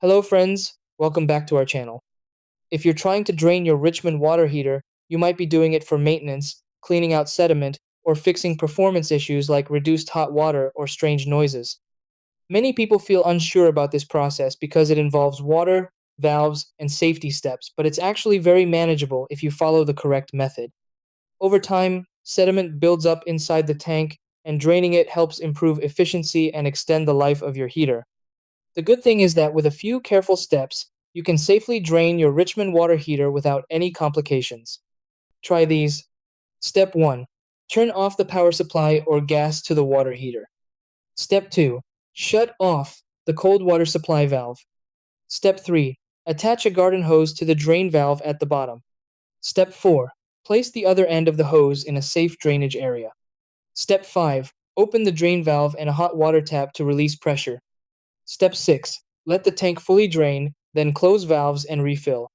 Hello friends, welcome back to our channel. If you're trying to drain your Richmond water heater, you might be doing it for maintenance, cleaning out sediment, or fixing performance issues like reduced hot water or strange noises. Many people feel unsure about this process because it involves water, valves, and safety steps, but it's actually very manageable if you follow the correct method. Over time, sediment builds up inside the tank, and draining it helps improve efficiency and extend the life of your heater. The good thing is that with a few careful steps, you can safely drain your Richmond water heater without any complications. Try these. Step 1. Turn off the power supply or gas to the water heater. Step 2. Shut off the cold water supply valve. Step 3. Attach a garden hose to the drain valve at the bottom. Step 4. Place the other end of the hose in a safe drainage area. Step 5. Open the drain valve and a hot water tap to release pressure. Step 6. Let the tank fully drain, then close valves and refill.